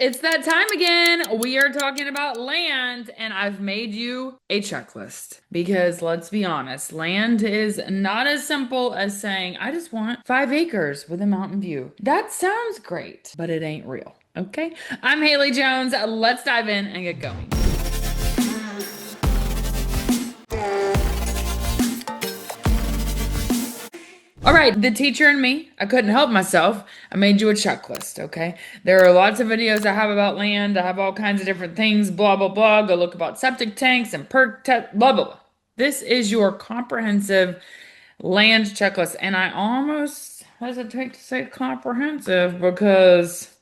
It's that time again. We are talking about land, and I've made you a checklist because let's be honest, land is not as simple as saying, I just want 5 acres with a mountain view. That sounds great, but it ain't real. Okay. I'm Haley Jones. Let's dive in and get going. All right, the teacher and me, I couldn't help myself. I made you a checklist, okay? There are lots of videos I have about land. I have all kinds of different things, blah, blah, blah. Go look about septic tanks and perk test, blah, blah, blah. This is your comprehensive land checklist. And I almost hesitate to say comprehensive because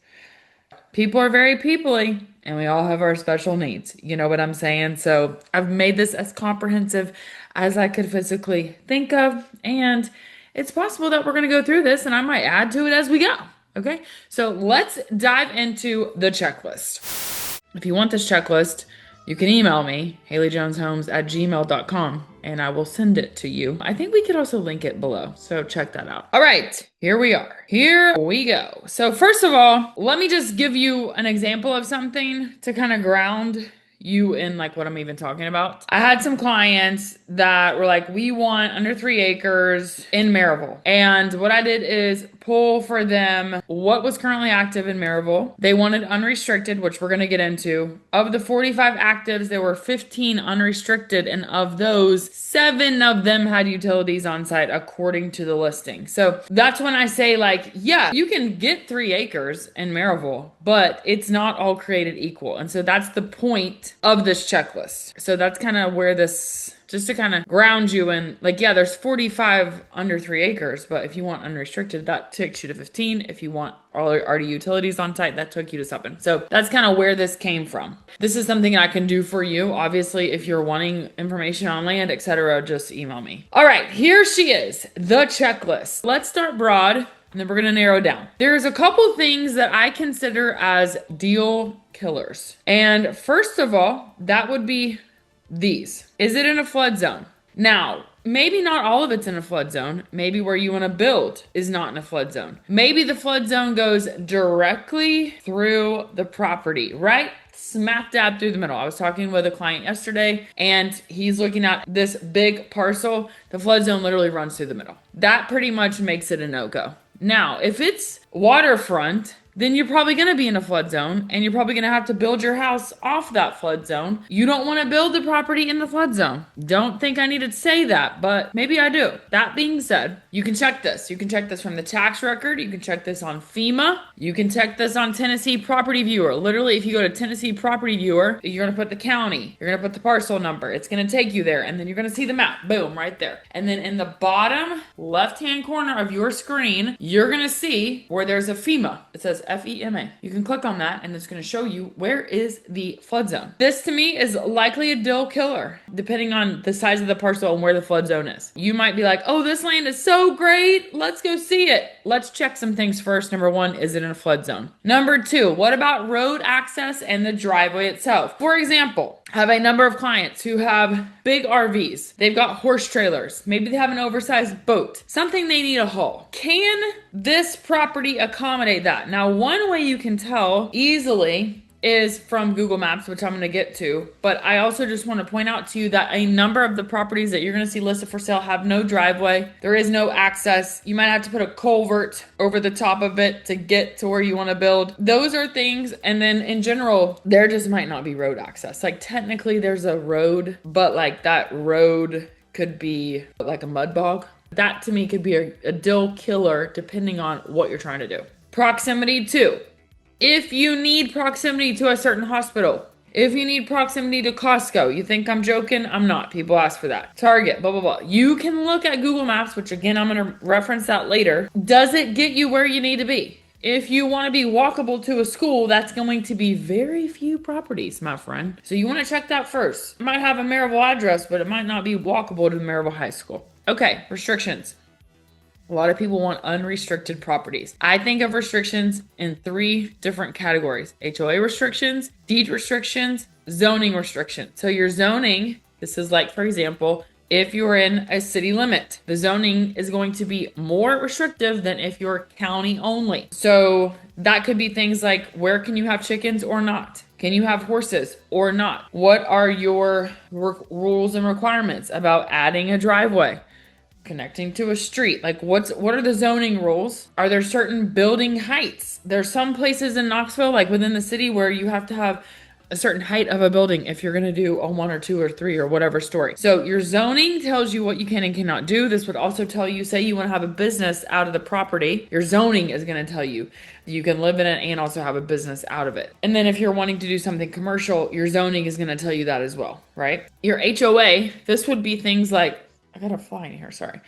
people are very peoply and we all have our special needs. You know what I'm saying? So I've made this as comprehensive as I could physically think of. And it's possible that we're going to go through this and I might add to it as we go. Okay. So let's dive into the checklist. If you want this checklist, you can email me, haleyjoneshomes@gmail.com, and I will send it to you. I think we could also link it below. So check that out. All right, here we are. Here we go. So first of all, let me just give you an example of something to kind of ground you in like what I'm even talking about. I had some clients that were like, we want under 3 acres in Maryville. And what I did is pull for them what was currently active in Maryville. They wanted unrestricted, which we're going to get into. Of the 45 actives, there were 15 unrestricted. And of those, 7 of them had utilities on site according to the listing. So that's when I say like, yeah, you can get 3 acres in Maryville, but it's not all created equal. And so that's the point of this checklist. So that's kind of where this, just to kind of ground you in, like, yeah, there's 45 under 3 acres, but if you want unrestricted, that takes you to 15. If you want already utilities on site, that took you to 7. So that's kind of where this came from. This is something I can do for you. Obviously, if you're wanting information on land, etc., just email me. All right, here she is, the checklist. Let's start broad, and then we're going to narrow down. There's a couple things that I consider as deal killers. And first of all, that would be these. Is it in a flood zone? Now, maybe not all of it's in a flood zone. Maybe where you want to build is not in a flood zone. Maybe the flood zone goes directly through the property, right? Smack dab through the middle. I was talking with a client yesterday and he's looking at this big parcel. The flood zone literally runs through the middle. That pretty much makes it a no-go. Now, if it's waterfront, then you're probably going to be in a flood zone and you're probably going to have to build your house off that flood zone. You don't want to build the property in the flood zone. Don't think I need to say that, but maybe I do. That being said, you can check this. You can check this from the tax record. You can check this on FEMA. You can check this on Tennessee Property Viewer. Literally, if you go to Tennessee Property Viewer, you're going to put the county. You're going to put the parcel number. It's going to take you there and then you're going to see the map. Boom, right there. And then in the bottom left-hand corner of your screen, you're going to see where there's a FEMA. It says FEMA. You can click on that and it's going to show you where is the flood zone. This to me is likely a deal killer, depending on the size of the parcel and where the flood zone is. You might be like, oh, this land is so great. Let's go see it. Let's check some things first. Number 1, is it in a flood zone? Number 2, what about road access and the driveway itself? For example, I have a number of clients who have big RVs. They've got horse trailers. Maybe they have an oversized boat, something they need a haul. Can this property accommodate that? Now, one way you can tell easily is from Google Maps, which I'm going to get to. But I also just want to point out to you that a number of the properties that you're going to see listed for sale have no driveway. There is no access. You might have to put a culvert over the top of it to get to where you want to build. Those are things. And then in general, there just might not be road access. Like technically there's a road, but like that road could be like a mud bog. That to me could be a deal killer depending on what you're trying to do. Proximity to. If you need proximity to a certain hospital, if you need proximity to Costco, you think I'm joking? I'm not. People ask for that. Target, blah, blah, blah. You can look at Google Maps, which again, I'm going to reference that later. Does it get you where you need to be? If you want to be walkable to a school, that's going to be very few properties, my friend. So you want to check that first. It might have a Maryville address, but it might not be walkable to the Maryville High School. Okay, restrictions. A lot of people want unrestricted properties. I think of restrictions in 3 different categories: HOA restrictions, deed restrictions, zoning restrictions. So your zoning, this is like, for example, if you're in a city limit. The zoning is going to be more restrictive than if you're county only. So that could be things like, where can you have chickens or not? Can you have horses or not? What are your rules and requirements about adding a driveway, connecting to a street? Like what are the zoning rules? Are there certain building heights? There's some places in Knoxville, like within the city, where you have to have a certain height of a building if you're going to do a 1 or 2 or 3 or whatever story. So your zoning tells you what you can and cannot do. This would also tell you, say you want to have a business out of the property, your zoning is going to tell you you can live in it and also have a business out of it. And then if you're wanting to do something commercial, your zoning is going to tell you that as well, right? Your HOA, this would be things like, I got a fly in here, sorry.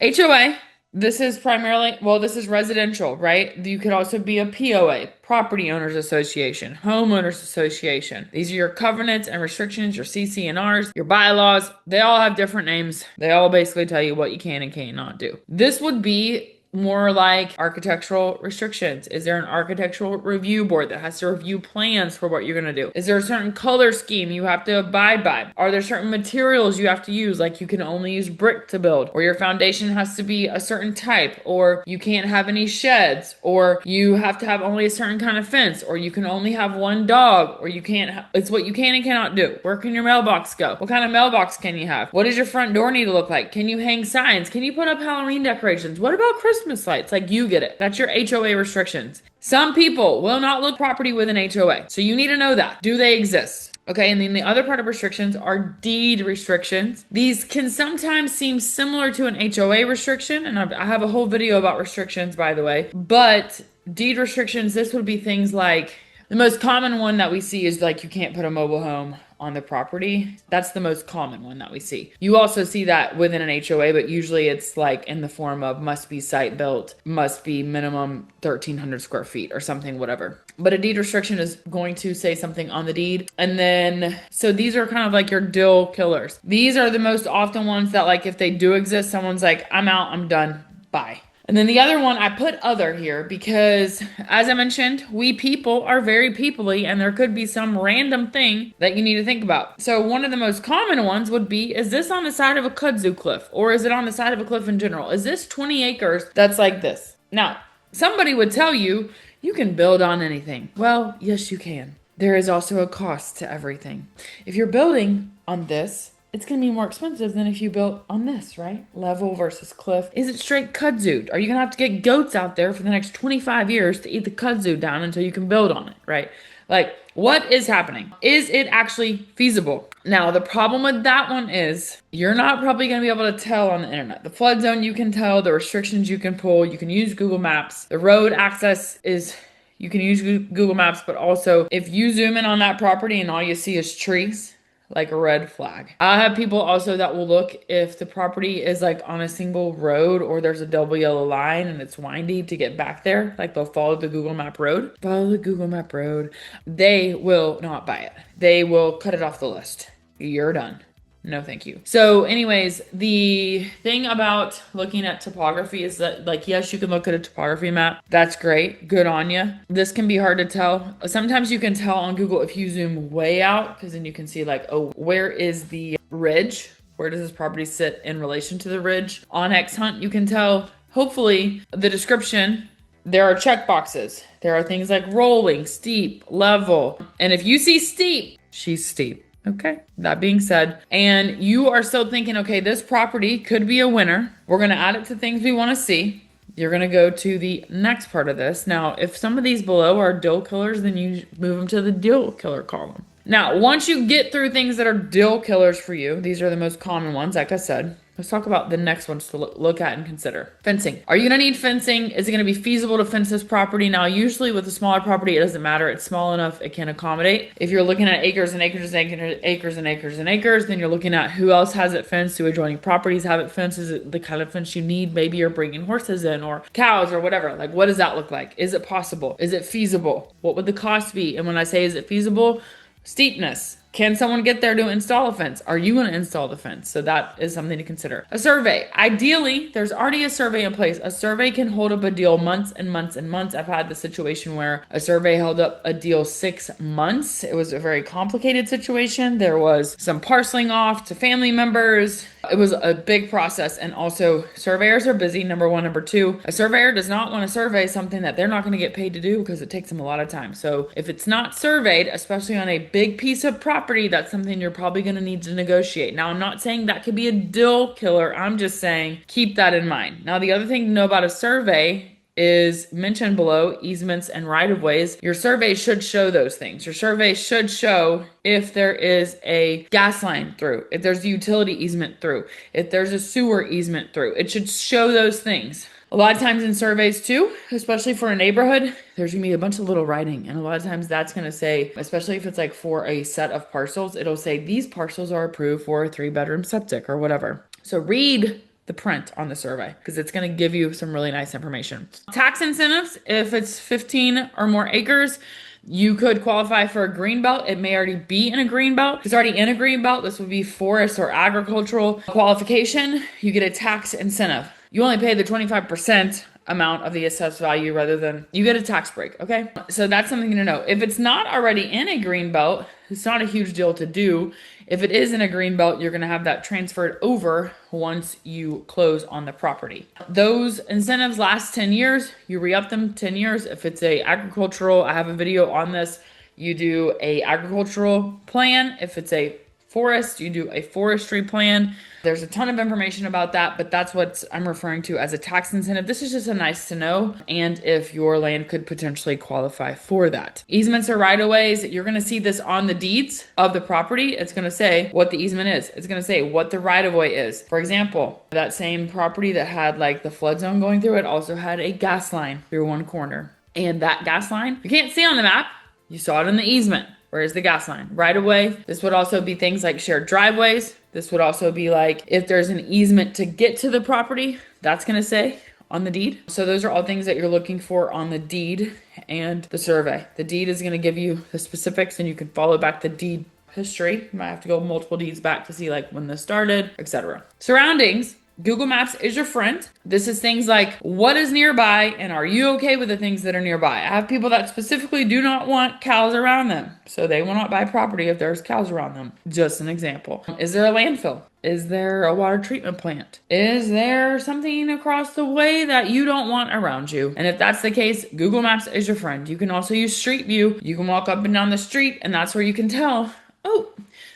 HOA, this is primarily, well, this is residential, right? You could also be a POA, Property Owners Association, Homeowners Association. These are your covenants and restrictions, your CC&Rs, your bylaws. They all have different names. They all basically tell you what you can and cannot do. This would be more like architectural restrictions. Is there an architectural review board that has to review plans for what you're going to do? Is there a certain color scheme you have to abide by? Are there certain materials you have to use? Like you can only use brick to build, or your foundation has to be a certain type, or you can't have any sheds, or you have to have only a certain kind of fence, or you can only have one dog, or you can't, it's what you can and cannot do. Where can your mailbox go? What kind of mailbox can you have? What does your front door need to look like? Can you hang signs? Can you put up Halloween decorations? What about Christmas lights? Like, you get it. That's your HOA restrictions. Some people will not look property with an HOA. So you need to know that. Do they exist? Okay, and then the other part of restrictions are deed restrictions. These can sometimes seem similar to an HOA restriction, and I have a whole video about restrictions, by the way. But deed restrictions, this would be things like, the most common one that we see is like you can't put a mobile home on the property. That's the most common one that we see. You also see that within an HOA, but usually it's like in the form of must be site built, must be minimum 1,300 square feet or something, whatever. But a deed restriction is going to say something on the deed. And then, so these are kind of like your deal killers. These are the most often ones that, like, if they do exist, someone's like, I'm out, I'm done, bye. And then the other one, I put other here because, as I mentioned, we people are very peoply, and there could be some random thing that you need to think about. So one of the most common ones would be, is this on the side of a kudzu cliff? Or is it on the side of a cliff in general? Is this 20 acres that's like this? Now, somebody would tell you, you can build on anything. Well, yes, you can. There is also a cost to everything. If you're building on this, it's going to be more expensive than if you built on this, right? Level versus cliff. Is it straight kudzu? Are you going to have to get goats out there for the next 25 years to eat the kudzu down until you can build on it, right? Like, what is happening? Is it actually feasible? Now, the problem with that one is you're not probably going to be able to tell on the internet. The flood zone you can tell, the restrictions you can pull, you can use Google Maps. The road access is, you can use Google Maps, but also if you zoom in on that property and all you see is trees, like a red flag. I have people also that will look if the property is like on a single road or there's a double yellow line and it's windy to get back there. Like they'll follow the Google Map road. Follow the Google Map road. They will not buy it. They will cut it off the list. You're done. No, thank you. So anyways, the thing about looking at topography is that, like, yes, you can look at a topography map. That's great. Good on you. This can be hard to tell. Sometimes you can tell on Google if you zoom way out, because then you can see like, oh, where is the ridge? Where does this property sit in relation to the ridge? On X Hunt, you can tell, hopefully, the description. There are check boxes. There are things like rolling, steep, level. And if you see steep, she's steep. Okay, that being said, and you are still thinking, okay, this property could be a winner. We're going to add it to things we want to see. You're going to go to the next part of this. Now, if some of these below are deal killers, then you move them to the deal killer column. Now, once you get through things that are deal killers for you, these are the most common ones, like I said. Let's talk about the next ones to look at and consider. Fencing. Are you going to need fencing? Is it going to be feasible to fence this property? Now, usually with a smaller property, it doesn't matter. It's small enough. It can accommodate. If you're looking at acres and acres and acres, acres and acres and acres, then you're looking at who else has it fenced, who adjoining properties have it fenced. Is it the kind of fence you need? Maybe you're bringing horses in or cows or whatever. Like, what does that look like? Is it possible? Is it feasible? What would the cost be? And when I say, is it feasible? Steepness. Can someone get there to install a fence? Are you going to install the fence? So that is something to consider. A survey. Ideally, there's already a survey in place. A survey can hold up a deal months and months and months. I've had the situation where a survey held up a deal 6 months. It was a very complicated situation. There was some parceling off to family members. It was a big process. And also, surveyors are busy, number one. Number two, a surveyor does not want to survey something that they're not going to get paid to do because it takes them a lot of time. So if it's not surveyed, especially on a big piece of property, that's something you're probably going to need to negotiate. Now, I'm not saying that could be a deal killer. I'm just saying keep that in mind. Now, the other thing to know about a survey is mentioned below, easements and right-of-ways. Your survey should show those things. Your survey should show if there is a gas line through, if there's a utility easement through, if there's a sewer easement through. It should show those things. A lot of times in surveys too, especially for a neighborhood, there's gonna be a bunch of little writing. And a lot of times that's gonna say, especially if it's like for a set of parcels, it'll say these parcels are approved for a 3-bedroom septic or whatever. So read the print on the survey because it's going to give you some really nice information. Tax incentives, if it's 15 or more acres, you could qualify for a Greenbelt. It may already be in a Greenbelt. If it's already in a Greenbelt, this would be forest or agricultural qualification. You get a tax incentive. You only pay the 25% amount of the assessed value rather than you get a tax break. Okay. So that's something to know. If it's not already in a Greenbelt, it's not a huge deal to do. If it is in a Greenbelt, you're going to have that transferred over once you close on the property. Those incentives last 10 years. You re-up them 10 years. If it's a agricultural, I have a video on this. You do a agricultural plan. If it's a forest, you do a forestry plan. There's a ton of information about that, but that's what I'm referring to as a tax incentive. This is just a nice to know, and if your land could potentially qualify for that. Easements or right-of-ways, you're going to see this on the deeds of the property. It's going to say what the easement is. It's going to say what the right-of-way is. For example, that same property that had like the flood zone going through it also had a gas line through one corner. And that gas line, you can't see on the map. You saw it in the easement. Where's the gas line? Right away. This would also be things like shared driveways. This would also be like if there's an easement to get to the property, that's going to say on the deed. So those are all things that you're looking for on the deed and the survey. The deed is going to give you the specifics and you can follow back the deed history. You might have to go multiple deeds back to see like when this started, etc. Surroundings. Google Maps is your friend. This is things like what is nearby and are you okay with the things that are nearby? I have people that specifically do not want cows around them. So they will not buy property if there's cows around them. Just an example. Is there a landfill? Is there a water treatment plant? Is there something across the way that you don't want around you? And if that's the case, Google Maps is your friend. You can also use Street View. You can walk up and down the street and that's where you can tell, oh,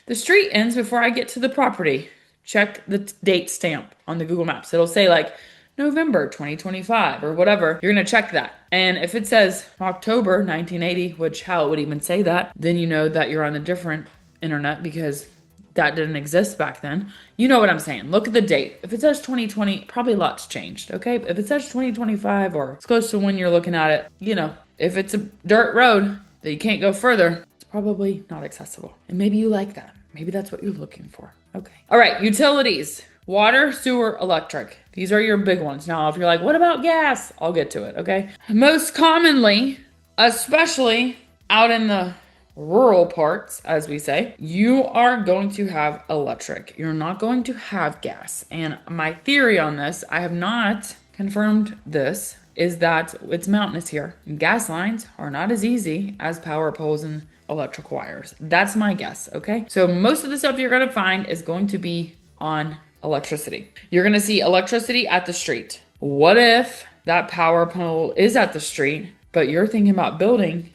the street ends before I get to the property. Check the date stamp on the Google Maps. It'll say like November 2025 or whatever. You're going to check that. And if it says October 1980, which how it would even say that, then you know that you're on a different internet because that didn't exist back then. You know what I'm saying. Look at the date. If it says 2020, probably a lot's changed, okay? If it says 2025 or it's close to when you're looking at it, you know, if it's a dirt road that you can't go further, it's probably not accessible. And maybe you like that. Maybe that's what you're looking for. Okay. All right. Utilities, water, sewer, electric. These are your big ones. Now, if you're like, what about gas? I'll get to it. Okay. Most commonly, especially out in the rural parts, as we say, you are going to have electric. You're not going to have gas. And my theory on this, I have not confirmed this, is that it's mountainous here. Gas lines are not as easy as power poles and electric wires. That's my guess, okay? So most of the stuff you're gonna find is going to be on electricity. You're gonna see electricity at the street. What if that power pole is at the street, but you're thinking about building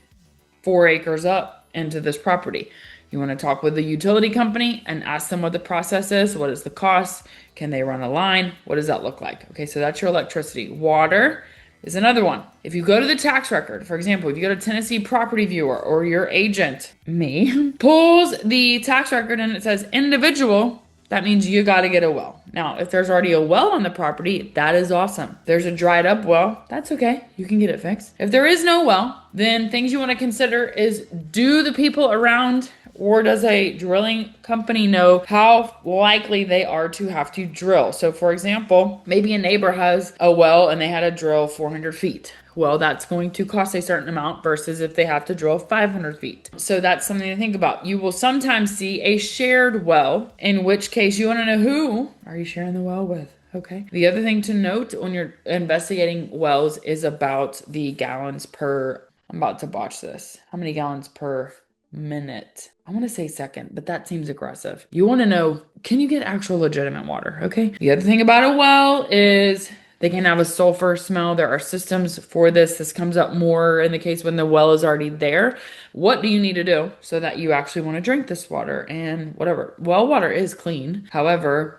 4 acres up into this property? You wanna talk with the utility company and ask them what the process is. What is the cost? Can they run a line? What does that look like? Okay, so that's your electricity. Water is another one. If you go to the tax record, for example, if you go to Tennessee Property Viewer or your agent, me, pulls the tax record and it says individual, that means you got to get a well. Now, if there's already a well on the property, that is awesome. If there's a dried up well, that's okay. You can get it fixed. If there is no well, then things you want to consider is, do the people around or does a drilling company know how likely they are to have to drill? So for example, maybe a neighbor has a well and they had to drill 400 feet. Well, that's going to cost a certain amount versus if they have to drill 500 feet. So that's something to think about. You will sometimes see a shared well, in which case you want to know who are you sharing the well with. Okay. The other thing to note when you're investigating wells is about the gallons per, I'm about to botch this. How many gallons per minute? I want to say second, but that seems aggressive. You want to know, can you get actual legitimate water? Okay. The other thing about a well is they can have a sulfur smell. There are systems for this. This comes up more in the case when the well is already there. What do you need to do so that you actually want to drink this water and whatever? Well water is clean. However,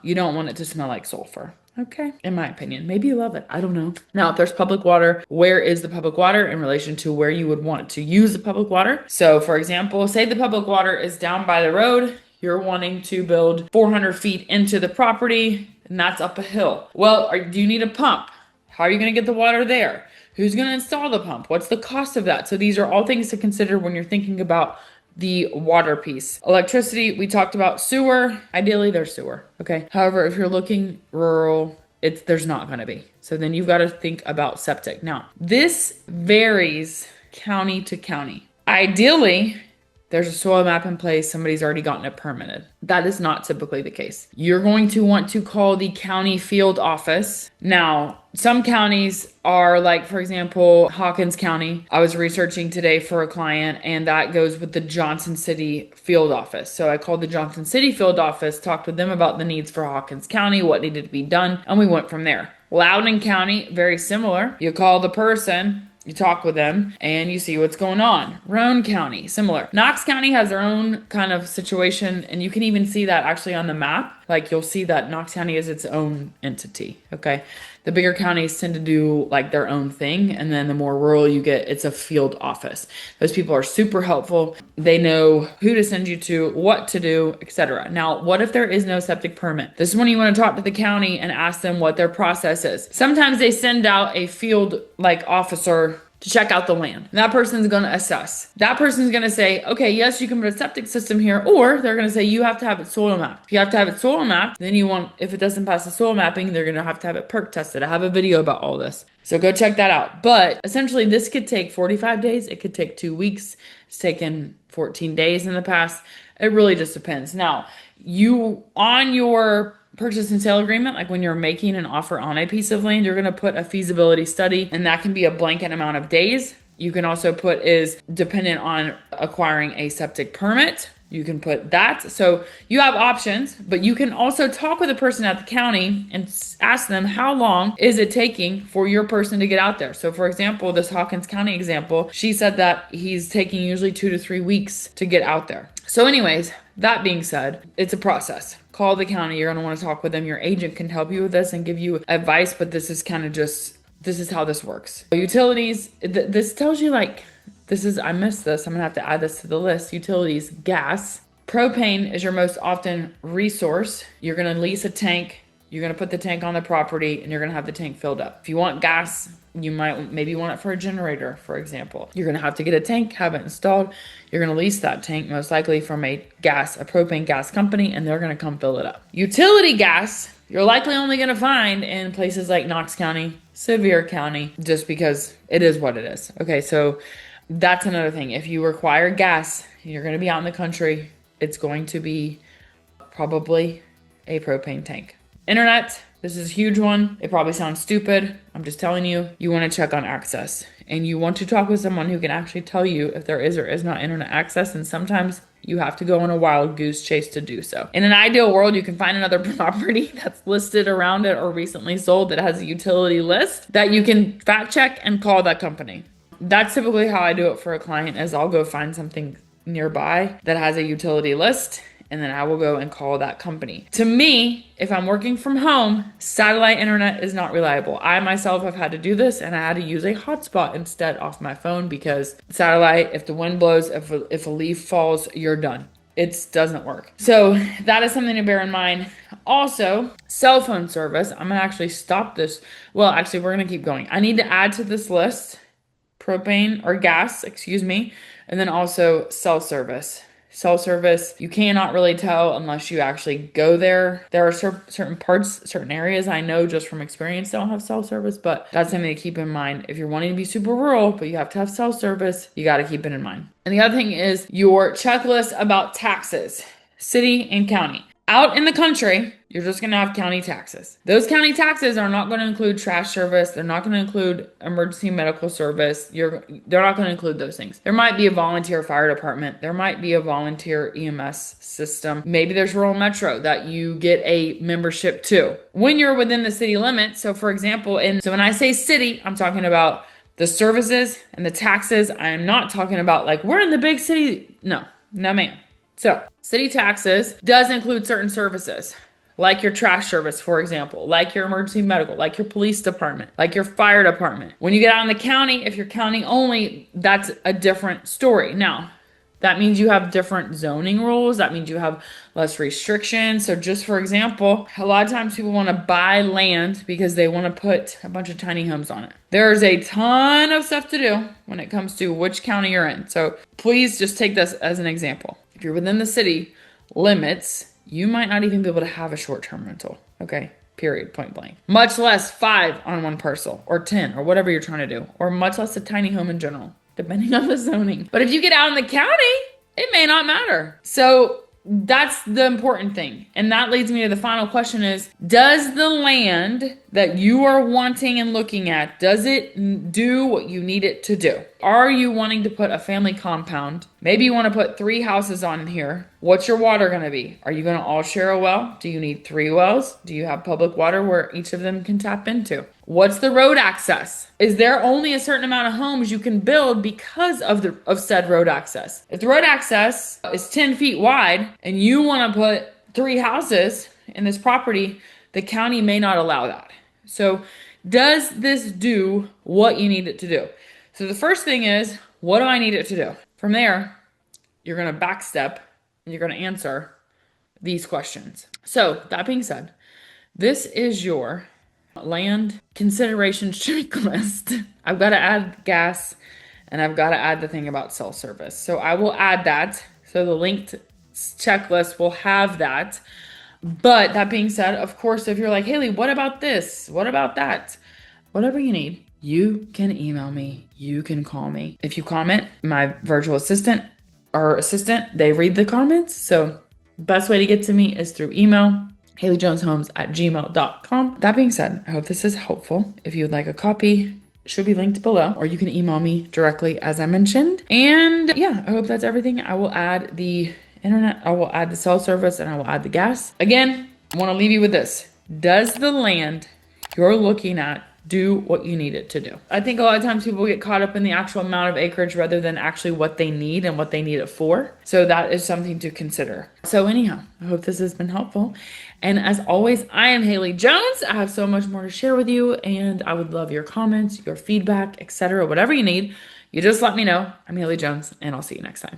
you don't want it to smell like sulfur. Okay, in my opinion. Maybe you love it. I don't know. Now, if there's public water, where is the public water in relation to where you would want to use the public water? So, for example, say the public water is down by the road. You're wanting to build 400 feet into the property, and that's up a hill. Well, do you need a pump? How are you going to get the water there? Who's going to install the pump? What's the cost of that? So these are all things to consider when you're thinking about the water piece. Electricity, we talked about. Sewer, ideally there's sewer, okay? However, if you're looking rural, there's not going to be. So then you've got to think about septic. Now, this varies county to county. Ideally, there's a soil map in place. Somebody's already gotten it permitted. That is not typically the case. You're going to want to call the county field office. Now, some counties are like, for example, Hawkins County. I was researching today for a client, and that goes with the Johnson City field office. So I called the Johnson City field office, talked with them about the needs for Hawkins County, what needed to be done, and we went from there. Loudoun County, very similar. You call the person, you talk with them, and you see what's going on. Roane County, similar. Knox County has their own kind of situation, and you can even see that actually on the map. Like, you'll see that Knox County is its own entity, okay? The bigger counties tend to do like their own thing, and then the more rural you get, it's a field office. Those people are super helpful. They know who to send you to, what to do, etc. Now, what if there is no septic permit? This is when you want to talk to the county and ask them what their process is. Sometimes they send out a field officer to check out the land. And that person's going to assess. That person's going to say, okay, yes, you can put a septic system here, or they're going to say you have to have it soil mapped. If you have to have it soil mapped, then if it doesn't pass the soil mapping, they're going to have it perk tested. I have a video about all this. So go check that out. But essentially, this could take 45 days. It could take 2 weeks. It's taken 14 days in the past. It really just depends. Now, on your purchase and sale agreement, like when you're making an offer on a piece of land, you're going to put a feasibility study, and that can be a blanket amount of days. You can also put is dependent on acquiring a septic permit. You can put that. So you have options, but you can also talk with a person at the county and ask them, how long is it taking for your person to get out there? So for example, this Hawkins County example, she said that he's taking usually 2 to 3 weeks to get out there. So anyways, that being said, it's a process. Call the county. You're going to want to talk with them. Your agent can help you with this and give you advice, but this is kind of this is how this works. Utilities, this tells you I missed this. I'm going to have to add this to the list. Utilities, gas. Propane is your most often resource. You're going to lease a tank. You're going to put the tank on the property, and you're going to have the tank filled up. If you want gas, you might maybe want it for a generator, for example. You're going to have to get a tank, have it installed. You're going to lease that tank most likely from a propane gas company, and they're going to come fill it up. Utility gas, you're likely only going to find in places like Knox County, Sevier County, just because it is what it is. Okay, so that's another thing. If you require gas, you're going to be out in the country. It's going to be probably a propane tank. Internet, this is a huge one. It probably sounds stupid. I'm just telling you, you want to check on access. And you want to talk with someone who can actually tell you if there is or is not internet access. And sometimes you have to go on a wild goose chase to do so. In an ideal world, you can find another property that's listed around it or recently sold that has a utility list that you can fact check and call that company. That's typically how I do it for a client, is I'll go find something nearby that has a utility list, and then I will go and call that company. To me, if I'm working from home, satellite internet is not reliable. I myself have had to do this, and I had to use a hotspot instead off my phone, because satellite, if the wind blows, if a leaf falls, you're done. It doesn't work. So that is something to bear in mind. Also, cell phone service. I'm gonna actually stop this. Well, actually, we're gonna keep going. I need to add to this list propane or gas, and then also cell service. cell service. You cannot really tell unless you actually go there. There are certain parts, certain areas I know just from experience don't have cell service, but that's something to keep in mind. If you're wanting to be super rural, but you have to have cell service, you got to keep it in mind. And the other thing is your checklist about taxes, city and county. Out in the country, you're just going to have county taxes. Those county taxes are not going to include trash service. They're not going to include emergency medical service. They're not going to include those things. There might be a volunteer fire department. There might be a volunteer EMS system. Maybe there's rural metro that you get a membership to. When you're within the city limits, so for example, so when I say city, I'm talking about the services and the taxes. I'm not talking about like we're in the big city. No, ma'am. So city taxes does include certain services, like your trash service, for example, like your emergency medical, like your police department, like your fire department. When you get out in the county, if you're county only, that's a different story. Now, that means you have different zoning rules. That means you have less restrictions. So just for example, a lot of times people want to buy land because they want to put a bunch of tiny homes on it. There's a ton of stuff to do when it comes to which county you're in. So please just take this as an example. If you're within the city limits, you might not even be able to have a short-term rental. Okay, period, point blank. Much less 5 on one parcel or 10 or whatever you're trying to do, or much less a tiny home in general, depending on the zoning. But if you get out in the county, it may not matter. So that's the important thing. And that leads me to the final question is, does the land that you are wanting and looking at, does it do what you need it to do? Are you wanting to put a family compound? Maybe you want to put 3 houses on here. What's your water going to be? Are you going to all share a well? Do you need 3 wells? Do you have public water where each of them can tap into? What's the road access? Is there only a certain amount of homes you can build because of said road access? If the road access is 10 feet wide and you want to put 3 houses in this property, the county may not allow that. So does this do what you need it to do? So the first thing is, what do I need it to do? From there, you're going to backstep and you're going to answer these questions. So that being said, this is your land consideration checklist. I've got to add gas and I've got to add the thing about cell service. So I will add that. So the linked checklist will have that. But that being said, of course, if you're like, Haley, what about this? What about that? Whatever you need, you can email me. You can call me. If you comment, my virtual assistant or assistant, they read the comments. So best way to get to me is through email, haleyjoneshomes@gmail.com. That being said, I hope this is helpful. If you would like a copy, it should be linked below, or you can email me directly as I mentioned. And yeah, I hope that's everything. I will add the internet, I will add the cell service, and I will add the gas. Again, I want to leave you with this. Does the land you're looking at do what you need it to do? I think a lot of times people get caught up in the actual amount of acreage rather than actually what they need and what they need it for. So that is something to consider. So anyhow, I hope this has been helpful. And as always, I am Haley Jones. I have so much more to share with you, and I would love your comments, your feedback, etc. Whatever you need, you just let me know. I'm Haley Jones, and I'll see you next time.